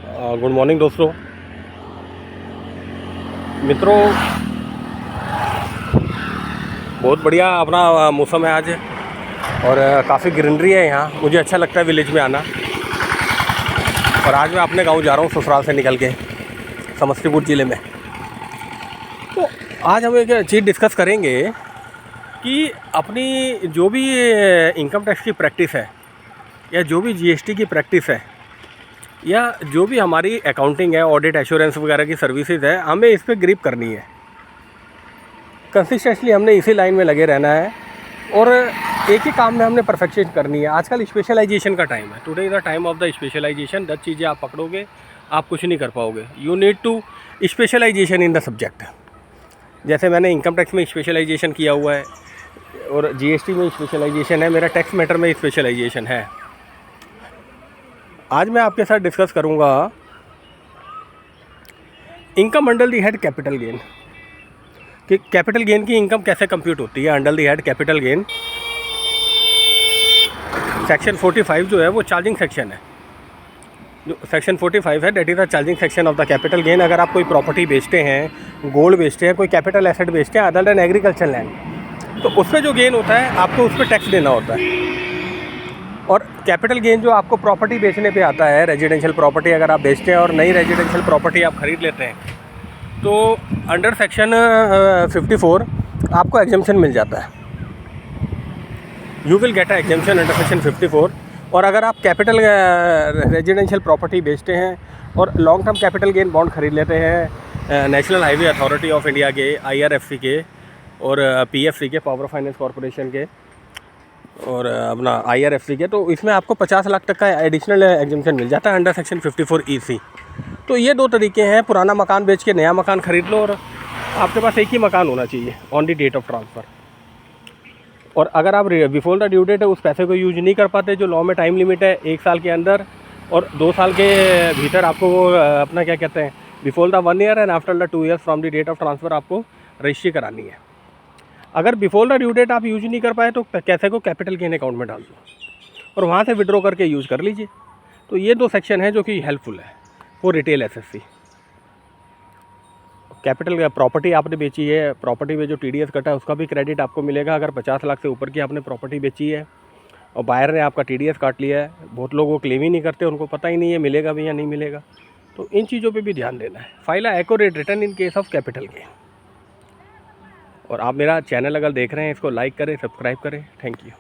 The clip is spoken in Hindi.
गुड मॉर्निंग दोस्तों मित्रों। बहुत बढ़िया अपना मौसम है आज और काफ़ी ग्रीनरी है यहाँ। मुझे अच्छा लगता है विलेज में आना। और आज मैं अपने गांव जा रहा हूँ ससुराल से निकल के, समस्तीपुर ज़िले में। तो आज हम एक चीज़ डिस्कस करेंगे कि अपनी जो भी इनकम टैक्स की प्रैक्टिस है या जो भी जीएसटी की प्रैक्टिस है या जो भी हमारी अकाउंटिंग है, ऑडिट एश्योरेंस वगैरह की सर्विसेज है, हमें इस पर ग्रिप करनी है। कंसिस्टेंटली हमने इसी लाइन में लगे रहना है और एक ही काम में हमने परफेक्शन करनी है। आजकल स्पेशलाइजेशन का टाइम है। Today is the time of the specialization. 10 चीज़ें आप पकड़ोगे आप कुछ नहीं कर पाओगे। You need to specialization in the subject. जैसे मैंने इनकम टैक्स में स्पेशलाइजेशन किया हुआ है और जीएसटी में स्पेशलाइजेशन है, मेरा टैक्स मैटर में स्पेशलाइजेशन है। आज मैं आपके साथ डिस्कस करूंगा income under the head capital gain, कि कैपिटल गेन की इनकम कैसे कंप्यूट होती है। Under the head capital gain section 45 जो है वो चार्जिंग सेक्शन है। जो सेक्शन 45 है that is the charging section of the capital gain. अगर आप कोई प्रॉपर्टी बेचते हैं, गोल्ड बेचते हैं, कोई कैपिटल एसेट बेचते हैं अदर देन एग्रीकल्चर लैंड, तो उसमें जो गेन होता है आपको उस पर टैक्स देना होता है। और कैपिटल गेन जो आपको प्रॉपर्टी बेचने पे आता है, रेजिडेंशियल प्रॉपर्टी अगर आप बेचते हैं और नई रेजिडेंशियल प्रॉपर्टी आप ख़रीद लेते हैं, तो अंडर सेक्शन 54 आपको एग्जम्पशन मिल जाता है। You will get a exemption under section 54। और अगर आप कैपिटल रेजिडेंशियल प्रॉपर्टी बेचते हैं और long term capital gain bond खरीद लेते हैं national highway authority of India के, IRFC के और PFC के, पावर फाइनेंस कॉरपोरेशन के और अपना IRFC के, तो इसमें आपको 50 लाख तक का एडिशनल एग्जम्पशन मिल जाता है अंडर सेक्शन 54 EC। तो ये दो तरीके हैं। पुराना मकान बेच के नया मकान खरीद लो और आपके पास एक ही मकान होना चाहिए on the date of transfer. और अगर आप बिफोर द ड्यू डेट है उस पैसे को यूज नहीं कर पाते, जो लॉ में टाइम लिमिट है 1 साल के अंदर और 2 साल के भीतर आपको वो अपना क्या कहते हैं, before the 1 year and after the 2 years from the date of transfer आपको रजिस्ट्री करानी है। अगर बिफोर द ड्यू डेट आप यूज नहीं कर पाए तो कैसे को कैपिटल गेन अकाउंट में डाल दो और वहाँ से विड्रॉ करके यूज़ कर लीजिए। तो ये 2 सेक्शन है जो कि हेल्पफुल है वो रिटेल SSC। कैपिटल प्रॉपर्टी आपने बेची है, प्रॉपर्टी में जो TDS कटा है उसका भी क्रेडिट आपको मिलेगा। अगर 50 लाख से ऊपर की आपने प्रॉपर्टी बेची है और बायर ने आपका TDS काट लिया है, बहुत लोग वो क्लेम ही नहीं करते, उनको पता ही नहीं है मिलेगा भी या नहीं मिलेगा। तो इन चीज़ों पे भी ध्यान देना है। File accurate return in case of capital gain. और आप मेरा चैनल अगर देख रहे हैं इसको लाइक करें, सब्सक्राइब करें। Thank you.